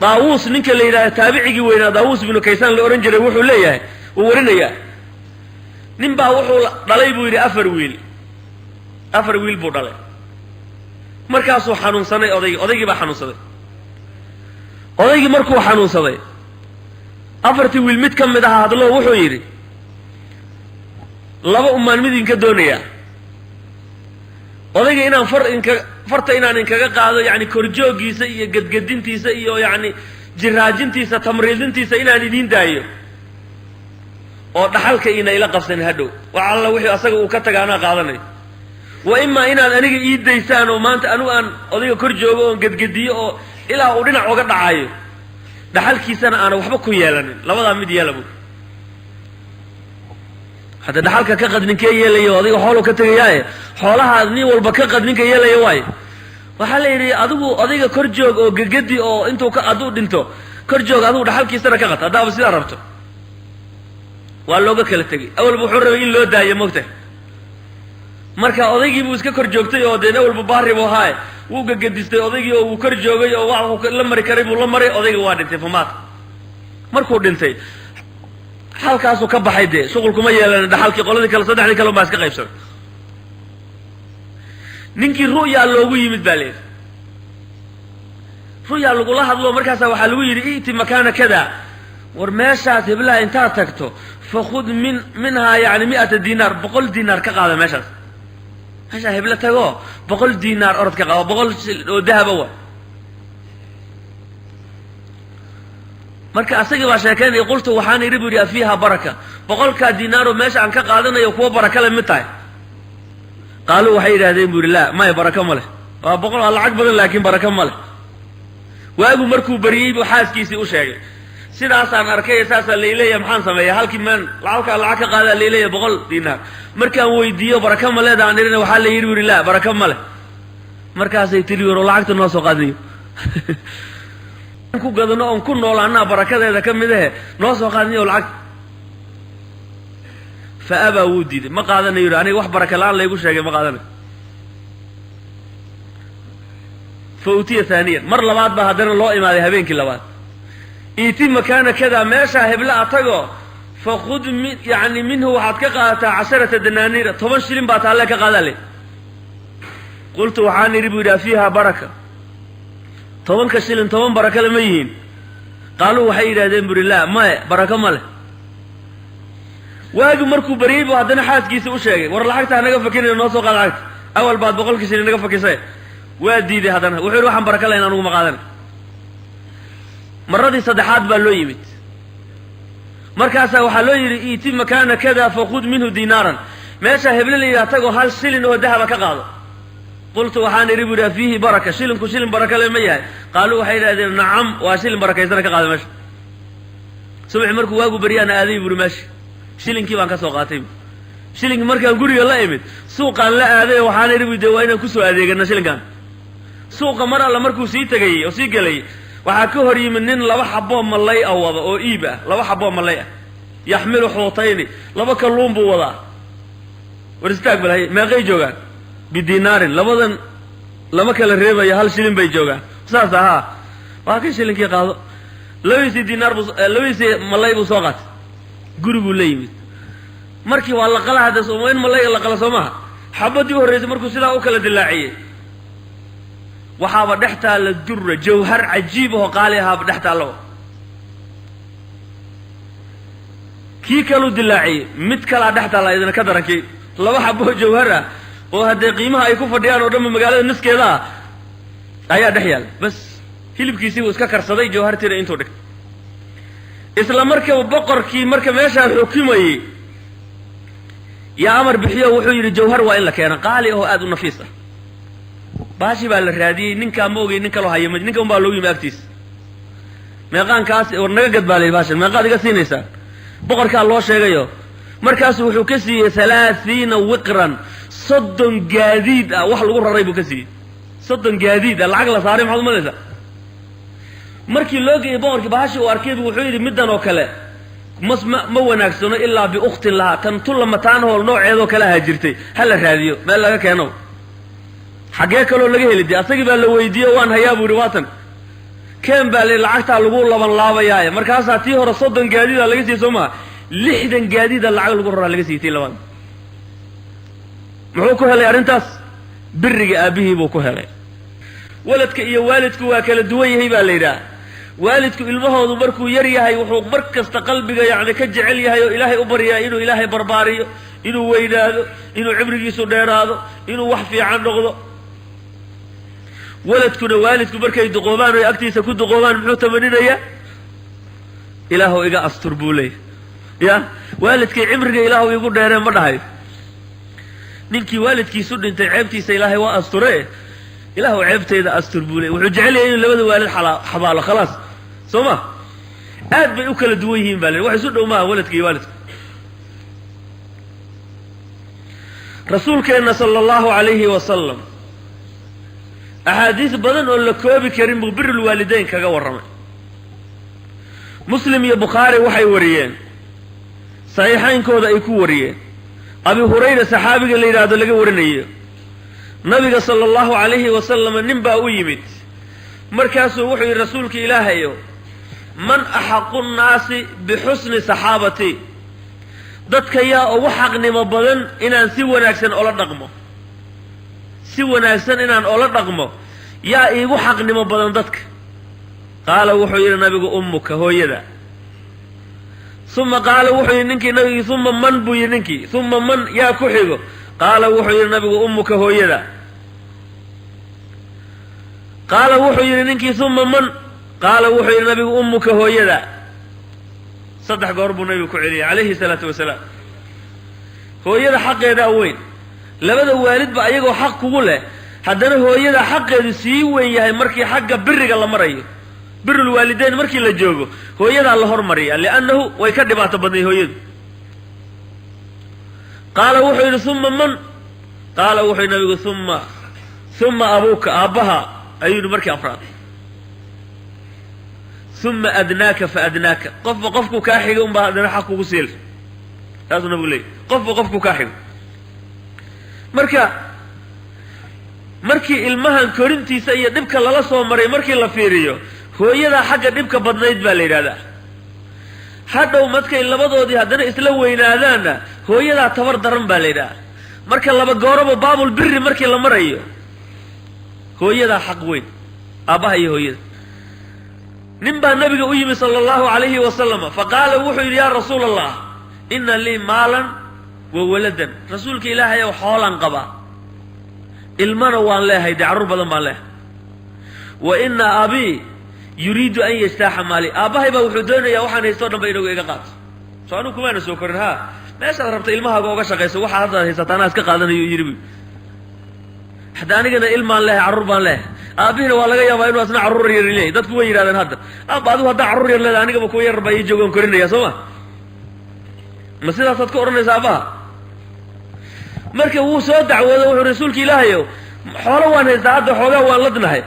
طاووس نينك اللي يراه تابعي وين طاووس بن كيسان لأورنجر وحول ليه وورنيا نبى وحول ضليبو يري أفر ويل بودله مركاسو حنون سنة أضيق بحنون سنة أضيق مركو حنون سنة أفرتي ويل ميت كم ده هذا الله وحول يري لبا أمان مدين كدونيا أضيق إنا فرت إنا إنك قاعد يعني كرجوجي سيء قدنتي سيء يعني جراجنتي ستمريزنتي سيء إنا دين دايو oo dhaxalka ina ila qabsan hadhow waxa alla wixii asaga uu ka tagaana qaadanay wa imma inaan aniga ii daysaan oo maanta anu aan odayga kor joogo oo gadgadiyo oo ilaa uu dhinac uga dhacayo dhaxalkiisana aan waxba ku yeelanin labada mid yeelabo hada dhaxalka ka qadninkee yeelayo odayga xoolo ka tagayay xoolaha nin walba ka qadninka yeelayo way waxa la yiri adigu odayga kor joog oo gadgadi oo intuu ka adu dhinto kor joog adigu dhaxalkiisana ka qad hadaaba sida rabto waa looga kala tagay awal wuxuu rabay in loo daayo moogtay marka odaygii buu iska kor joogtay oo deena walba baari buu haay wuu gagadistay odaygii oo uu kor joogay oo waxa la mari karay buu la maray odayga waa dhintay famaad markuu dhintay halkaas uu ka baxay de shaqul kuma yeelan dhaxalkii qoladii kala saddexdii kala baa iska qaybsan ninkii ru'ya loogu yimid baa ru'ya lagu la hadlo markaas waxa lagu yiri intii makaana kada ورماشات بلا انت تكتو فخذ منها يعني 100 دينار بقول دينار كقاده ماشات هاشا هبله تغو بقول دينار ارد كقاده بقول ذهب هو marka asaga waa sheekay qolto waxaan iribiyaa fiiha baraka boqolka diinaar oo meesha aan ka qaadanayo kuwa baraka la mid tahay qaalu waxay yiraahdeen buurila ma baraka ma leh waa boqol lacag badan laakiin baraka ma leh waagu markuu bariyay buu xaaskiisii u sheegay sidaas aan arkay asaas leeyahay maxaan sameeyay halkii man lacag ka qaada leeyahay 100 diinaar markaan weydiiyo baraka ma leedahay aan waxa la yiri la baraka ma leh markaas ay tiriyo lacagta noo soo qaadiyo ku gadano on ku noolaana barakadeeda kamid ah noo soo qaadiyo lacag fa aba wudid ma qaadanayo aniga wax baraka laan leeyahay sheegay ma qaadanayo فوتيه ثانيا مر لبعض بهدنا الله إما ذهبين كل بعض إيتي مكان كذا ماشى هبلا أتجو فخذ من يعني منه وحقق 10 دنانير 10 شلين باتالك قال قلت وحاني ربي فيها بركة 10 كشلين 10 بركة لمين قالوا وحيد هذين بالله ما بركة ماله واجو مركو بريب وهذا حاس كيس وشيء ورا لحقت أنا قفكين الناس وقال أول بعد بقول كشلين أنا قفك كيسه وادي ذي هذا وحلو حن بركة لنا نقوم قادنا مرة دي صدحات باللو يمت مركزه وحلو يتي مكان كذا فخذ منه دينارا ما شاهب لي يعتقوا هل سلن وذهب كقاضي قلت وحاني ربنا فيه بركة سلن كسلن بركة لما يهي قالوا حين نعم وسلن بركة يزنك قاضي ماشي سمع مركو واقو بريانا آذي برو ماشي سلن كيف أنك سوقاتيم سلن مركا نقولي الله يمت سوقا لا آذي وحاني ربنا دوائنا كسو آذي قلنا سلن كان سوق مرة لمركو سيتغي او سيغلي waxa ka hor yimin laba xabo malay ah wada oo iiba laba xabo malay ah yaxmilu xuutayni laba kalluun buu wada waristaag balay meeqay joogan bidinaarin labadan lama kala reebay hal shilin bay joogan saas aha waa ka shilinkii qaado lawisi dinar lawisi malay buu soo qaat gurigu leeyimid markii waa la qala hada soo in malay la qala soomaha xabadii horeysay markuu sidaa u kala dilaaciyay وحاب دحتا الدر جوهر عجيب وقالها بدحتا له كي كلو دلاعي مد كلا دحتا لا اذن كدركي لو حبو جوهره وهدي قيمها اي كفديان ودم مغالده نسكيدا ايا دحيال بس hilibkiisii uu iska karsaday jawhartiina intuu dhig isla markaa boqorkii marka meesha xukumayay ya amar bixiyo wuxuu yiri jawhar waa in la keeno qaali oo aad u nafiis ah baashi baa la raadiyay ninka moogay ninka loo hayo ninka baa loo yimi agtiis meeqaankaas oo naga gadbaalay baashan meeqaad iga siinaysaa boqorka loo sheegayo markaas wuxuu ka siiyay 30 wiqran soddon gaadiid ah wax lagu raray buu ka siiyay soddon gaadiid ah lacag la saaray maxaad u malaysaa markii loo geeyay boqorkii baashi uu arkay wuxuu yiri midan oo kale ma wanaagsano ilaa bi ukhti laha tan tulamataan hool nooceedo kala haajirtay hal raadiyo meel laga keeno xagee kale laga helay asagii baa la weydiiyay waan hayaa buu riwaatan keen baa le lacagtaa lagu laban laabayaaye markaasaa tii hore 30 gaadiida laga siiyey soo maa 60 gaadiida lacag lagu raraa laga siiyey tii labaad muxuu ku helay arrintaas biriga aabihii buu ku helay waladka iyo waalidku waa kala duwan yahay baa la yidhaah waalidku ilmahoodu markuu yar yahay wuxuu mar kasta qalbiga yacni ka jecel yahay oo ilaahay u baryaa inuu ilaahay barbaariyo inuu weynaado inuu cibrigiisu dheeraado inuu wax fiican noqdo waladkuna waalidku markay duqoobaan oo agtiisa ku duqoobaan muxuu tamaninayaa ilaahu iga astur buu leeyahay ya waalidkii cibriga ilaahu igu dheereen ma dhahayo ninkii waalidkiisu dhintay ceebtiisa ilaahay waa asture ilaahu ceebteeda astur buu leeyahay wuxuu jecel yahay inuu labada waalid xabaalo khalaas soo ma aad bay u kala duwan yihiin baa leeyahay wax isu dhow maaha waladka iyo waalidka rasuulkeenna sala allahu calayhi wasalam axaadiis badan oo la koobi karin buu birul waalidayn kaga warramay muslim iyo bukhaari waxay wariyeen saxiixaynkooda ay ku wariyeen abi hurayra saxaabiga la yidhaahdo laga warinayo nabiga sala allahu calayhi wasalam nin baa u yimid markaasuu wuxuu yidhi rasuulka ilaahayo man axaqu nnaasi bixusni saxaabati dadka yaa ugu xaqnimo badan inaan si wanaagsan ola dhaqmo si wanaagsan inaan ola dhaqmo yaa iigu xaqnimo badan dadka qaala wuxuu yidhi nabigu ummuka hooyada uma qaala wuxuu yidhi ninkii nabigii uma man buu yidhi ninkii uma man yaa ku xigo qaala wuxuu yidhi nabigu ummuka hooyada qaala wuxuu yidhi ninkii uma man qaala wuxuu yidhi nabigu ummuka hooyada 3 goor buu nabigu ku celiyay calayhi salaatu wasalaam hooyada xaqeedaa weyn labada waalidba ayagoo xaq kugu leh haddana hooyada xaqeedu sii weyn yahay markii xagga biriga la marayo birul waalidayn markii la joogo hooyadaa la hormariya liannahu way ka dhibaato badnay hooyadu qaala wuxuu yidhi uma man qaala wuxuu yidhi nabigu uma abuuka aabbaha ayuu yidhi markii afraad uma adnaaka fa adnaaka qofba qofku kaa xiga unbaa haddana xaq kugu siil saasuu nabigu leeyay qofba qofku kaa xigo marka markii ilmahan korintiisa iyo dhibka lala soo maray markii la fiiriyo hooyadaa xagga dhibka badnayd baa la yidhahdaa hadhow markay labadoodii haddana isla weynaadaanna hooyadaa tabar daran baa la yidhaha marka laba gooraba baabul biri markii la marayo hooyadaa xaq weyn aabbaha iyo hooyada nin baa nabiga u yimi sala allahu calayhi wasalam faqaala wuxuu yidhi yaa rasuula allah inna lii maalan wa waladan rasuulka ilaahay ow xoolaan qabaa ilmana waan leehay dee carruur badan baan leehay wa ina abii yuriidu an yastaaxa maali aabbahay baa wuxuu doonayaa waxaan haystoo dhan ba inagu iga qaato soo anigu kumaana soo korin haa meeshaad rabta ilmahaaga oga shaqayso waxaa haddaad haysataa anaa iska qaadanayo yidhi bu hadda anigana ilmaan leehay carruur baan leehay aabbihina waa laga yaabaa inuu asna carruur yar leeyahy dadku way yidhahdeen hadda aabba adigu haddaa carruur yar leedahay anigaba kuwa yar baa ii joogaan korinaya soo ma sidaasaad ka odhanaysa aabbaha marka wuu soo dacwoodo wuxuu rasuulka ilaahayow xoolo waan haystaa hadda xoogaa waan ladnahay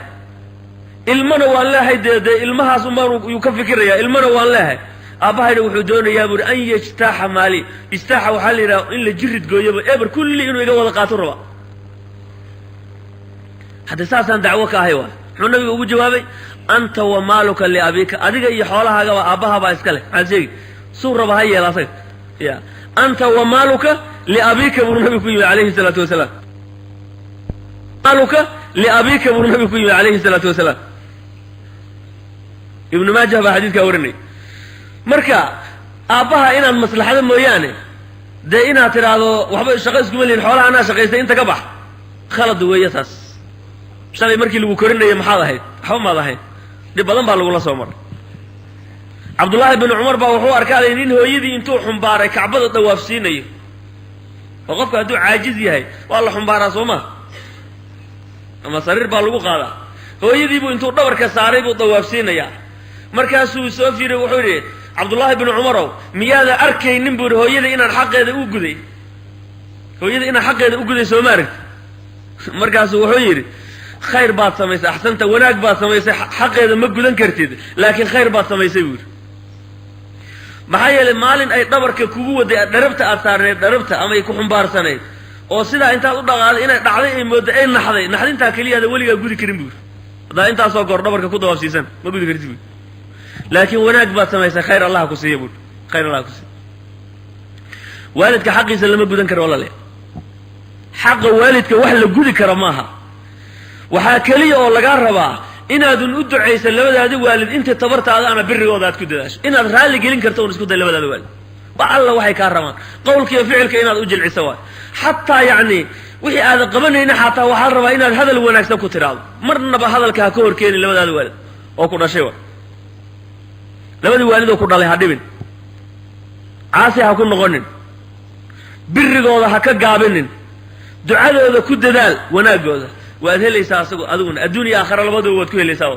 ilmana waan leehay dee ilmahaas unbaan yuu ka fikirayaa ilmana waan leehay aabbahayna wuxuu doonayaa buuri an yajtaaxa maali istaaxa waxaa la yidhaha in la jirid gooyoba eber kulli inuu iga wada qaato raba hadda saasaan dacwo ka ahay waay muxuu nabiga ugu jawaabay anta wa maaluka liabika adiga iyo xoolahaagaba aabbahabaa iska leh maxaad sheegi suu raba ha yeela asaga ya anta wa maaluka liabika buu nabigu ku yimi calayhi salaatu wasalaam maaluka liabika buu nabigu ku yimi calayhi salaatu wasalaam ibnu maajah baa xadiidkaa warinay marka aabbaha inaad maslaxdo mooyaane dee inaad tidhaahdo waxba shaqo iskuma lihin xoolaha anaa shaqaystay inta ka bax khalad weeye taas shalay markii lagu korinaya maxaad ahayd waxba maad ahayd dhib badan baa lagula soo maray cabdullaahi bin cumar baa wuxuu arkaaday nin hooyadii intuu xumbaaray kacbada dawaafsiinayo oo qofka hadduu caajiz yahay waa la xumbaaraa soo maa ama sariir baa lagu qaadaa hooyadiibuu intuu dhabarka saaray buu dawaafsiinayaa markaasuu soo fiiray wuxuu yidhi cabdullaahi bin cumarow miyaada arkaynin buu yidhi hooyada inaan xaqeeda u guday hooyada inaan xaqeeda u guday soo ma aragti markaasuu wuxuu yidhi khayr baad samaysay axsanta wanaag baad samaysay xaqeeda ma gudan kartid laakiin khayr baad samaysay buu yidhi maxaa yeelay maalin ay dhabarka kugu waday dharabta aad saarneed dharabta ama ay ku xumbaarsanayd oo sidaa intaad u dhaqaaday inay dhacday ay moodday ay naxday naxdintaa keliyaada weligaa gudi karin buu yidhi haddaa intaasoo goor dhabarka ku dawaabsiisan ma gudi kartid buui laakiin wanaag baad samaysay khayr allah ku siiya buui khayr allah ku siiya waalidka xaqiisa lama gudan karo walaale xaqa waalidka wax la gudi kara maaha waxaa keliya oo lagaa rabaa inaadun u ducaysan labadaadi waalid intii tabartaada ana birigooda aad ku dadaasho inaad raalli gelin karto un isku day labadaada waalid wax alla waxay kaa rabaan qowlka iyo ficilka inaad u jilciso waay xataa yacni wixii aadan qabanayna xataa waxaa la rabaa inaad hadal wanaagsan ku tiraado marnaba hadalka ha ka hor keenin labadaada waalid oo ku dhashay waay labadii waalid oo ku dhalay ha dhibin caasi ha ku noqonin birigooda ha ka gaabinin ducadooda ku dadaal wanaagooda waad helaysaa adiguna adduun iyo aakhira labadaba waad ku helaysaa